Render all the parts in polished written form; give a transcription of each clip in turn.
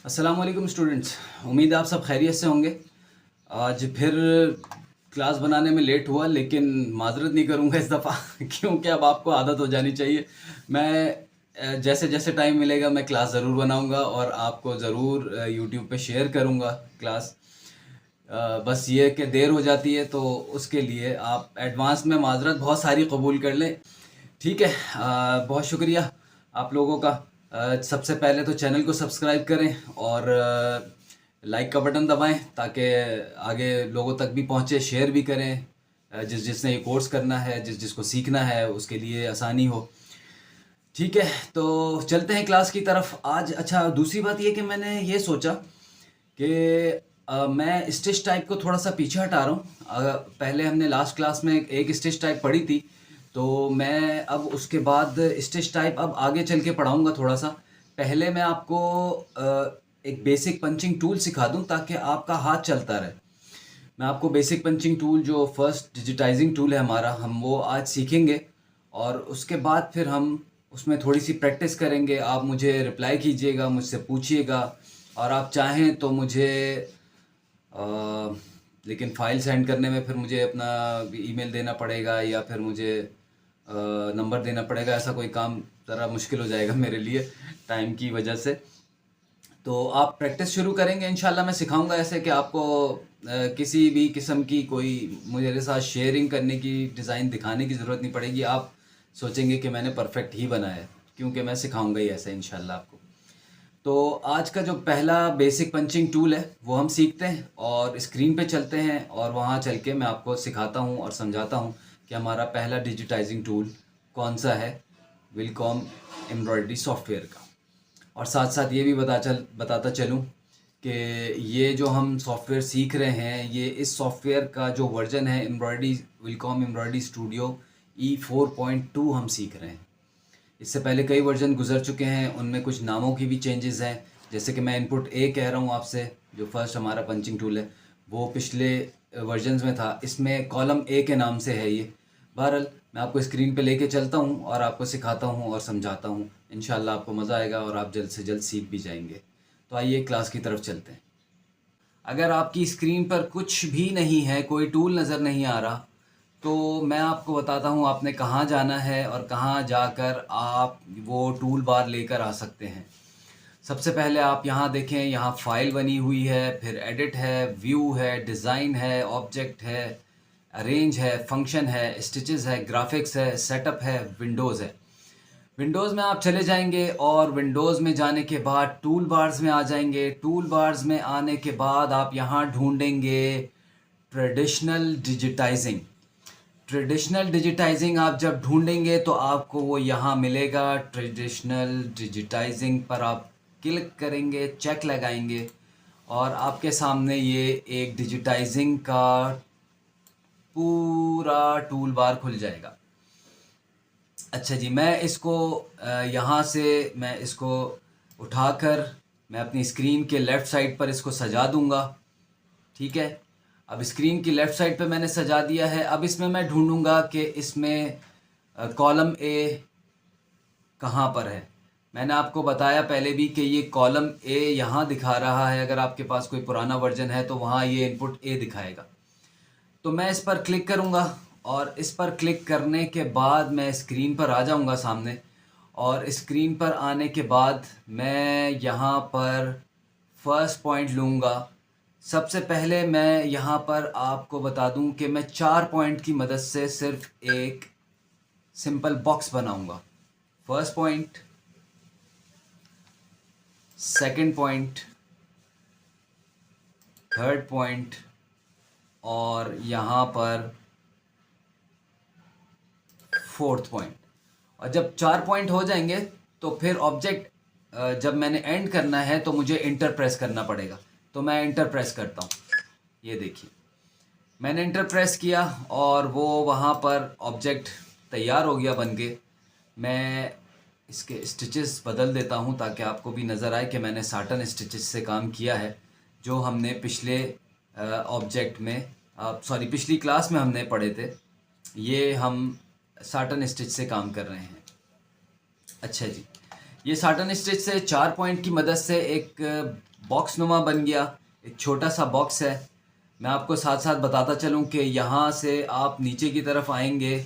अस्सलाम वालेकुम स्टूडेंट्स। उम्मीद है आप सब खैरियत से होंगे। आज फिर क्लास बनाने में लेट हुआ, लेकिन माजरत नहीं करूँगा इस दफ़ा क्योंकि अब आपको आदत हो जानी चाहिए। मैं जैसे जैसे टाइम मिलेगा मैं क्लास ज़रूर बनाऊँगा और आपको ज़रूर यूट्यूब पे शेयर करूँगा क्लास। बस ये कि देर हो जाती है तो उसके लिए आप एडवांस में माजरत बहुत सारी कबूल कर लें। ठीक है। बहुत शुक्रिया आप लोगों का। सबसे पहले तो चैनल को सब्सक्राइब करें और लाइक का बटन दबाएं ताकि आगे लोगों तक भी पहुंचे। शेयर भी करें, जिसने ये कोर्स करना है, जिसको सीखना है उसके लिए आसानी हो। ठीक है, तो चलते हैं क्लास की तरफ आज। अच्छा, दूसरी बात ये कि मैंने ये सोचा कि मैं स्टिच टाइप को थोड़ा सा पीछे हटा रहा हूँ। पहले हमने लास्ट क्लास में एक स्टिच टाइप पढ़ी थी, तो मैं अब उसके बाद स्टिच टाइप अब आगे चल के पढ़ाऊँगा थोड़ा सा। पहले मैं आपको एक बेसिक पंचिंग टूल सिखा दूँ ताकि आपका हाथ चलता रहे। मैं आपको बेसिक पंचिंग टूल, जो फर्स्ट डिजिटाइजिंग टूल है हमारा, हम वो आज सीखेंगे और उसके बाद फिर हम उसमें थोड़ी सी प्रैक्टिस करेंगे। आप मुझे रिप्लाई कीजिएगा, मुझसे पूछिएगा और आप चाहें तो मुझे अ, लेकिन फ़ाइल सेंड करने में फिर मुझे अपना ईमेल देना पड़ेगा या फिर मुझे नंबर देना पड़ेगा। ऐसा कोई काम ज़रा मुश्किल हो जाएगा मेरे लिए टाइम की वजह से। तो आप प्रैक्टिस शुरू करेंगे, इंशाल्लाह मैं सिखाऊंगा ऐसे कि आपको किसी भी किस्म की कोई मेरे साथ शेयरिंग करने की, डिज़ाइन दिखाने की ज़रूरत नहीं पड़ेगी। आप सोचेंगे कि मैंने परफेक्ट ही बनाया है क्योंकि मैं सिखाऊंगा ही ऐसे इंशाल्लाह आपको। तो आज का जो पहला बेसिक पंचिंग टूल है वो हम सीखते हैं और स्क्रीन पे चलते हैं और वहाँ चल के मैं आपको सिखाता हूँ और समझाता हूँ कि हमारा पहला डिजिटाइजिंग टूल कौन सा है विलकॉम एम्ब्रॉयडरी सॉफ्टवेयर का। और साथ साथ ये भी बताता चलूँ कि ये जो हम सॉफ्टवेयर सीख रहे हैं, ये इस सॉफ्टवेयर का जो वर्जन है एम्ब्रॉयडरी, विलकॉम एम्ब्रॉयडरी स्टूडियो E4.2 हम सीख रहे हैं। इससे पहले कई वर्जन गुजर चुके हैं, उनमें कुछ नामों की भी चेंजेस हैं। जैसे कि मैं इनपुट ए कह रहा हूँ आपसे, जो फर्स्ट हमारा पंचिंग टूल है वो पिछले वर्जन्स में था, इसमें कॉलम ए के नाम से है ये। बहरहाल मैं आपको स्क्रीन पे लेके चलता हूँ और आपको सिखाता हूँ और समझाता हूँ। इंशाल्लाह आपको मज़ा आएगा और आप जल्द से जल्द सीख भी जाएंगे। तो आइए क्लास की तरफ चलते हैं। अगर आपकी स्क्रीन पर कुछ भी नहीं है, कोई टूल नज़र नहीं आ रहा, तो मैं आपको बताता हूँ आपने कहाँ जाना है और कहाँ जाकर आप वो टूल बार लेकर आ सकते हैं। सबसे पहले आप यहाँ देखें, यहाँ फाइल बनी हुई है, फिर एडिट है, व्यू है, डिज़ाइन है, ऑब्जेक्ट है, अरेंज है, फंक्शन है, स्टिचेस है, ग्राफिक्स है, सेटअप है, विंडोज़ है। विंडोज़ में आप चले जाएंगे और विंडोज़ में जाने के बाद टूल बार्स में आ जाएंगे। टूल बार्स में आने के बाद आप यहाँ ढूंढेंगे ट्रेडिशनल डिजिटाइजिंग। ट्रेडिशनल डिजिटाइजिंग आप जब ढूंढेंगे तो आपको वो यहाँ मिलेगा। ट्रेडिशनल डिजिटाइजिंग पर आप क्लिक करेंगे, चेक लगाएंगे और आपके सामने ये एक डिजिटाइजिंग का पूरा टूल बार खुल जाएगा। अच्छा जी, मैं इसको यहाँ से मैं इसको उठाकर मैं अपनी स्क्रीन के लेफ़्ट साइड पर इसको सजा दूंगा। ठीक है, अब स्क्रीन की लेफ़्ट साइड पे मैंने सजा दिया है। अब इसमें मैं ढूंढूंगा कि इसमें कॉलम ए कहाँ पर है। मैंने आपको बताया पहले भी कि ये कॉलम ए यहाँ दिखा रहा है। अगर आपके पास कोई पुराना वर्जन है तो वहाँ ये इनपुट ए दिखाएगा। तो मैं इस पर क्लिक करूँगा और इस पर क्लिक करने के बाद मैं स्क्रीन पर आ जाऊँगा सामने। और स्क्रीन पर आने के बाद मैं यहाँ पर फर्स्ट पॉइंट लूँगा। सबसे पहले मैं यहाँ पर आपको बता दूँ कि मैं 4 पॉइंट की मदद से सिर्फ एक सिंपल बॉक्स बनाऊँगा। First point, second point, third point और यहाँ पर फोर्थ पॉइंट। और जब 4 पॉइंट हो जाएंगे तो फिर ऑब्जेक्ट जब मैंने एंड करना है तो मुझे इंटर प्रेस करना पड़ेगा। तो मैं इंटर प्रेस करता हूँ। ये देखिए, मैंने इंटर प्रेस किया और वो वहाँ पर ऑब्जेक्ट तैयार हो गया बन के। मैं इसके स्टिचेस बदल देता हूँ ताकि आपको भी नज़र आए कि मैंने साटन स्टिचेस से काम किया है, जो हमने पिछले ऑब्जेक्ट में, सॉरी पिछली क्लास में हमने पढ़े थे। ये हम साटन स्टिच से काम कर रहे हैं। अच्छा जी, ये साटन स्टिच से 4 पॉइंट की मदद से एक बॉक्स नुमा बन गया, एक छोटा सा बॉक्स है। मैं आपको साथ साथ बताता चलूँ कि यहाँ से आप नीचे की तरफ आएंगे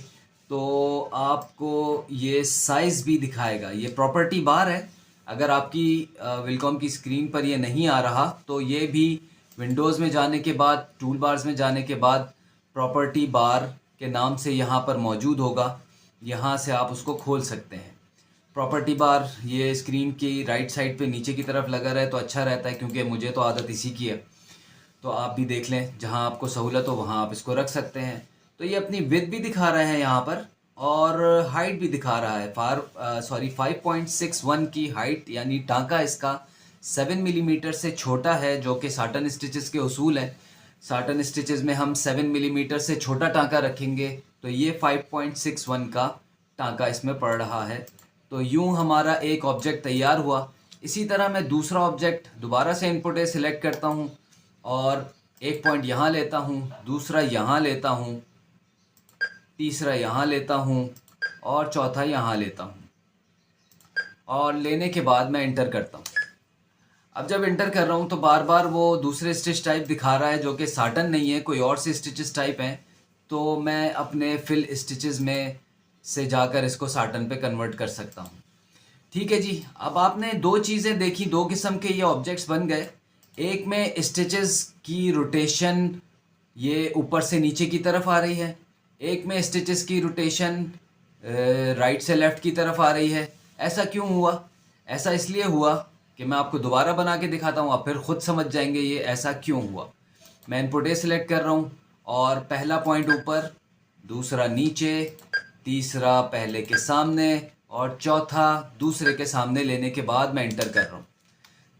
तो आपको ये साइज़ भी दिखाएगा। ये प्रॉपर्टी बार है। अगर आपकी विलकॉम की स्क्रीन पर ये नहीं आ रहा तो ये भी विंडोज़ में जाने के बाद, टूल बार्स में जाने के बाद प्रॉपर्टी बार के नाम से यहाँ पर मौजूद होगा। यहाँ से आप उसको खोल सकते हैं। प्रॉपर्टी बार ये स्क्रीन की राइट साइड पे नीचे की तरफ लगा रहे तो अच्छा रहता है, क्योंकि मुझे तो आदत इसी की है। तो आप भी देख लें, जहाँ आपको सहूलत हो वहाँ आप इसको रख सकते हैं। तो ये अपनी विड्थ भी दिखा रहे हैं यहाँ पर, और हाइट भी दिखा रहा है। 5.61 की हाइट, यानी टांका इसका 7 मिलीमीटर से छोटा है, जो कि साटन स्टिचेस के उसूल हैं। साटन स्टिचेस में हम 7 मिलीमीटर से छोटा टांका रखेंगे, तो ये 5.61 का टांका इसमें पड़ रहा है। तो यूँ हमारा एक ऑब्जेक्ट तैयार हुआ। इसी तरह मैं दूसरा ऑब्जेक्ट दोबारा से इनपुट ए सिलेक्ट करता हूँ और एक पॉइंट यहाँ लेता हूँ, दूसरा यहाँ लेता हूँ, तीसरा यहाँ लेता हूँ और चौथा यहाँ लेता हूँ, और लेने के बाद मैं इंटर करता हूँ। अब जब इंटर कर रहा हूँ तो बार बार वो दूसरे स्टिच टाइप दिखा रहा है, जो कि साटन नहीं है, कोई और से स्टिचेस टाइप हैं। तो मैं अपने फिल स्टिचेस में से जाकर इसको साटन पे कन्वर्ट कर सकता हूँ। ठीक है जी। अब आपने दो चीज़ें देखी, दो किस्म के ये ऑब्जेक्ट्स बन गए। एक में स्टिचेस की रोटेशन ये ऊपर से नीचे की तरफ आ रही है, एक में स्टिचेस की रोटेशन राइट से लेफ़्ट की तरफ आ रही है। ऐसा क्यों हुआ? ऐसा इसलिए हुआ कि मैं आपको दोबारा बना के दिखाता हूँ, आप फिर ख़ुद समझ जाएंगे ये ऐसा क्यों हुआ। मैं इनपुट ए सिलेक्ट कर रहा हूँ और पहला पॉइंट ऊपर, दूसरा नीचे, तीसरा पहले के सामने और चौथा दूसरे के सामने लेने के बाद मैं इंटर कर रहा हूँ।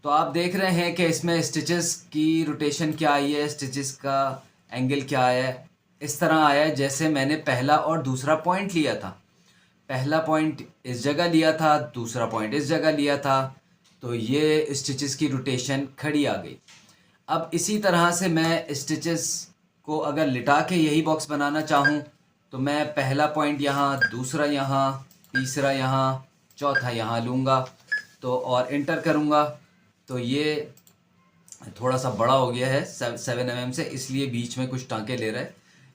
तो आप देख रहे हैं कि इसमें स्टिचेस की रोटेशन क्या आई है, स्टिचेस का एंगल क्या आया है। इस तरह आया है जैसे मैंने पहला और दूसरा पॉइंट लिया था। पहला पॉइंट इस जगह लिया था, दूसरा पॉइंट इस जगह लिया था, तो ये स्टिचेस की रोटेशन खड़ी आ गई। अब इसी तरह से मैं स्टिचेस को अगर लिटा के यही बॉक्स बनाना चाहूँ तो मैं पहला पॉइंट यहाँ, दूसरा यहाँ, तीसरा यहाँ, चौथा यहाँ लूँगा तो और इंटर करूँगा। तो ये थोड़ा सा बड़ा हो गया है 7 mm से, इसलिए बीच में कुछ टांके ले रहा है।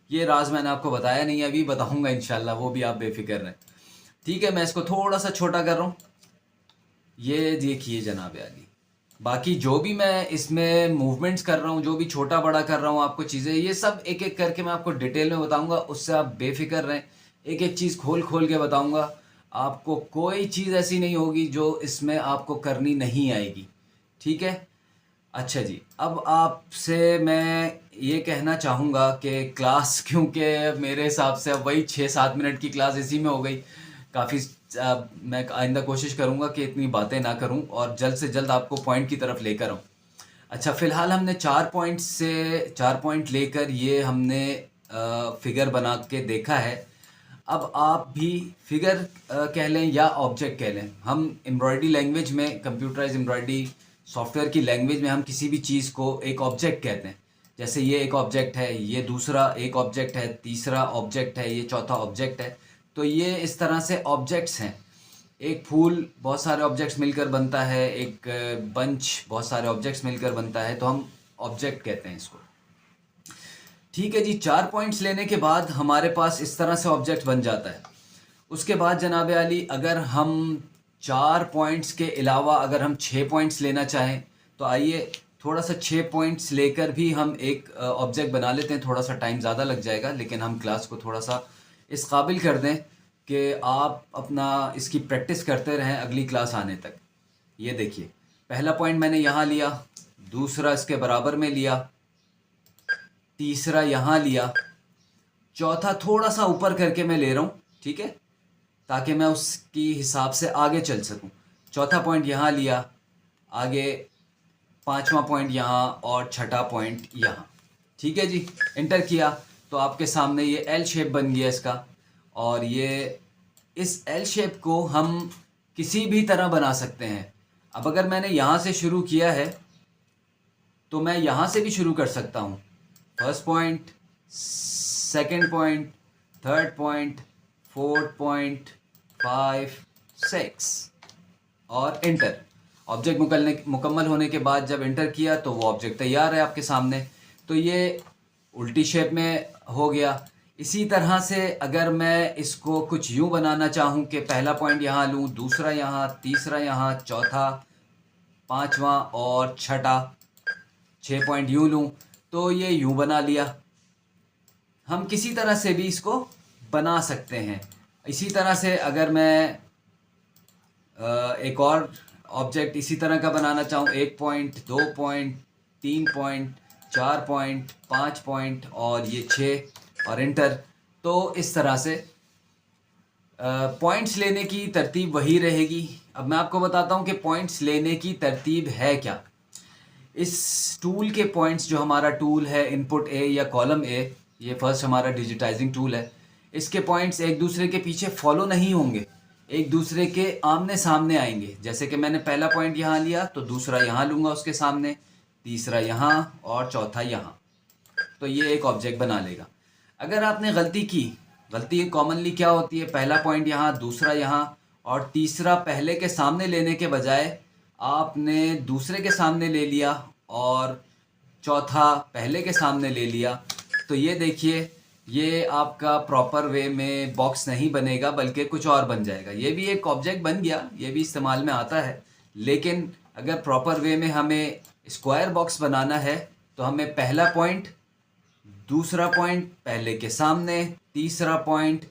ये राज मैंने आपको बताया नहीं है, अभी बताऊँगा इंशाल्लाह, वो भी आप बेफिक्र रहें। ठीक है, मैं इसको थोड़ा सा छोटा कर रहा हूँ। ये देखिए जनाब आली, बाकी जो भी मैं इसमें मूवमेंट्स कर रहा हूँ, जो भी छोटा बड़ा कर रहा हूँ आपको चीज़ें, ये सब एक एक करके मैं आपको डिटेल में बताऊँगा। उससे आप बेफिक्र रहें, एक एक चीज़ खोल खोल के बताऊँगा। आपको कोई चीज़ ऐसी नहीं होगी जो इसमें आपको करनी नहीं आएगी। ठीक है। अच्छा जी, अब आपसे मैं ये कहना चाहूँगा कि क्लास क्योंकि मेरे हिसाब से अब वही 6-7 मिनट की क्लास इसी में हो गई। काफ़ी मैं आइंदा कोशिश करूँगा कि इतनी बातें ना करूँ और जल्द से जल्द आपको पॉइंट की तरफ लेकर आऊँ। अच्छा, फ़िलहाल हमने 4 पॉइंट लेकर ये हमने फिगर बना के देखा है। अब आप भी फिगर कह लें या ऑब्जेक्ट कह लें, हम एम्ब्रॉयडरी लैंग्वेज में, कंप्यूटराइज एम्ब्रॉयडरी सॉफ्टवेयर की लैंग्वेज में हम किसी भी चीज़ को एक ऑब्जेक्ट कहते हैं। जैसे ये एक ऑब्जेक्ट है, ये दूसरा एक ऑब्जेक्ट है, तीसरा ऑब्जेक्ट है, ये चौथा ऑब्जेक्ट है। तो ये इस तरह से ऑब्जेक्ट्स हैं। एक फूल बहुत सारे ऑब्जेक्ट्स मिलकर बनता है, एक बंच बहुत सारे ऑब्जेक्ट्स मिलकर बनता है, तो हम ऑब्जेक्ट कहते हैं इसको। ठीक है जी, 4 पॉइंट्स लेने के बाद हमारे पास इस तरह से ऑब्जेक्ट बन जाता है। उसके बाद जनाब आली, अगर हम 4 पॉइंट्स के अलावा अगर हम 6 पॉइंट्स लेना चाहें तो आइए थोड़ा सा 6 पॉइंट्स लेकर भी हम एक ऑब्जेक्ट बना लेते हैं। थोड़ा सा टाइम ज़्यादा लग जाएगा, लेकिन हम क्लास को थोड़ा सा इस काबिल कर दें कि आप अपना इसकी प्रैक्टिस करते रहें अगली क्लास आने तक। ये देखिए, पहला पॉइंट मैंने यहाँ लिया, दूसरा इसके बराबर में लिया, तीसरा यहाँ लिया, चौथा थोड़ा सा ऊपर करके मैं ले रहा हूँ, ठीक है, ताकि मैं उसकी हिसाब से आगे चल सकूँ। चौथा पॉइंट यहाँ लिया, आगे पांचवा पॉइंट यहाँ और छठा पॉइंट यहाँ। ठीक है जी, इंटर किया तो आपके सामने ये एल शेप बन गया इसका। और ये इस एल शेप को हम किसी भी तरह बना सकते हैं। अब अगर मैंने यहाँ से शुरू किया है तो मैं यहाँ से भी शुरू कर सकता हूँ। First point, second point, third point, fourth point, 5, 6 और इंटर। ऑब्जेक्ट मुकम्मल होने के बाद जब एंटर किया तो वो ऑब्जेक्ट तैयार है आपके सामने। तो ये उल्टी शेप में हो गया। इसी तरह से अगर मैं इसको कुछ यूँ बनाना चाहूँ कि पहला पॉइंट यहाँ लूँ, दूसरा यहाँ, तीसरा यहाँ, चौथा, पांचवा और छठा, 6 पॉइंट यूँ लूँ, तो ये यूँ बना लिया। हम किसी तरह से भी इसको बना सकते हैं। इसी तरह से अगर मैं एक और ऑब्जेक्ट इसी तरह का बनाना चाहूँ, 1 point, 2 point, 3 point, 4 point, 5 point और ये 6 और एंटर, तो इस तरह से पॉइंट्स लेने की तरतीब वही रहेगी। अब मैं आपको बताता हूँ कि पॉइंट्स लेने की तरतीब है क्या। इस टूल के पॉइंट्स, जो हमारा टूल है इनपुट ए या कॉलम ए, ये फर्स्ट हमारा डिजिटाइजिंग टूल है, इसके पॉइंट्स एक दूसरे के पीछे फॉलो नहीं होंगे, एक दूसरे के आमने सामने आएंगे। जैसे कि मैंने पहला पॉइंट यहाँ लिया तो दूसरा यहाँ लूँगा उसके सामने, तीसरा यहाँ और चौथा यहाँ, तो ये एक ऑब्जेक्ट बना लेगा। अगर आपने गलती कॉमनली क्या होती है, पहला पॉइंट यहाँ, दूसरा यहाँ और तीसरा पहले के सामने लेने के बजाय आपने दूसरे के सामने ले लिया और चौथा पहले के सामने ले लिया, तो ये देखिए, ये आपका प्रॉपर वे में बॉक्स नहीं बनेगा बल्कि कुछ और बन जाएगा। ये भी एक ऑब्जेक्ट बन गया, ये भी इस्तेमाल में आता है, लेकिन अगर प्रॉपर वे में हमें स्क्वायर बॉक्स बनाना है तो हमें पहला पॉइंट, दूसरा पॉइंट पहले के सामने, तीसरा पॉइंट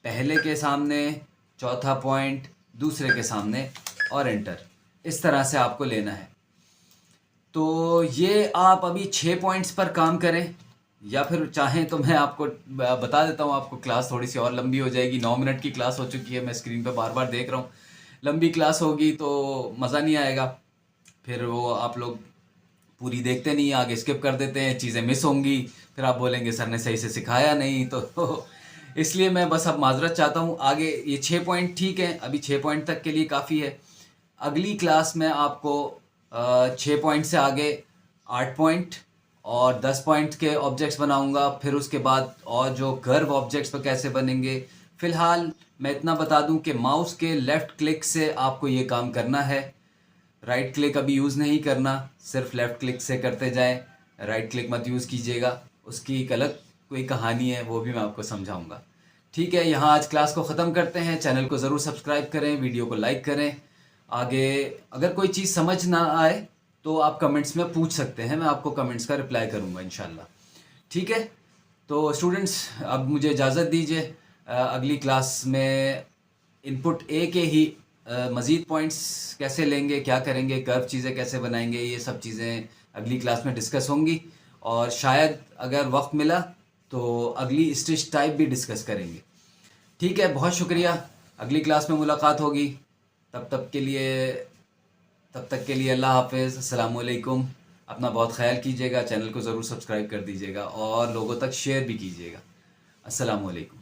पहले के सामने, चौथा पॉइंट दूसरे के सामने और एंटर, इस तरह से आपको लेना है। तो ये आप अभी 6 पॉइंट्स पर काम करें, या फिर चाहें तो मैं आपको बता देता हूँ, आपको क्लास थोड़ी सी और लंबी हो जाएगी। 9 मिनट की क्लास हो चुकी है, मैं स्क्रीन पे बार बार देख रहा हूँ। लंबी क्लास होगी तो मज़ा नहीं आएगा, फिर वो आप लोग पूरी देखते नहीं, आगे स्किप कर देते हैं, चीज़ें मिस होंगी, फिर आप बोलेंगे सर ने सही से सिखाया नहीं। तो इसलिए मैं बस अब माजरत चाहता हूँ। आगे ये 6 पॉइंट ठीक है, अभी 6 पॉइंट तक के लिए काफ़ी है। अगली क्लास में आपको 6 पॉइंट से आगे 8 पॉइंट और 10 पॉइंट के ऑब्जेक्ट्स बनाऊंगा। फिर उसके बाद और जो कर्व ऑब्जेक्ट्स पर कैसे बनेंगे। फ़िलहाल मैं इतना बता दूं कि माउस के लेफ़्ट क्लिक से आपको ये काम करना है, राइट क्लिक अभी यूज़ नहीं करना, सिर्फ लेफ़्ट क्लिक से करते जाएं, राइट क्लिक मत यूज़ कीजिएगा। उसकी एक अलग कोई कहानी है, वो भी मैं आपको समझाऊंगा। ठीक है, यहाँ आज क्लास को ख़त्म करते हैं। चैनल को ज़रूर सब्सक्राइब करें, वीडियो को लाइक करें। आगे अगर कोई चीज़ समझ ना आए तो आप कमेंट्स में पूछ सकते हैं, मैं आपको कमेंट्स का रिप्लाई करूँगा इंशाल्लाह। ठीक है, तो स्टूडेंट्स अब मुझे इजाज़त दीजिए। अगली क्लास में इनपुट ए के ही मज़ीद पॉइंट्स कैसे लेंगे, क्या करेंगे, कर्व चीज़ें कैसे बनाएंगे, ये सब चीज़ें अगली क्लास में डिस्कस होंगी। और शायद अगर वक्त मिला तो अगली स्टिच टाइप भी डिस्कस करेंगे। ठीक है, बहुत शुक्रिया। अगली क्लास में मुलाकात होगी। तब तक के लिए अल्लाह हाफ़िज़, अस्सलामु अलैकुम। अपना बहुत ख्याल कीजिएगा, चैनल को ज़रूर सब्सक्राइब कर दीजिएगा और लोगों तक शेयर भी कीजिएगा। अस्सलामु अलैकुम।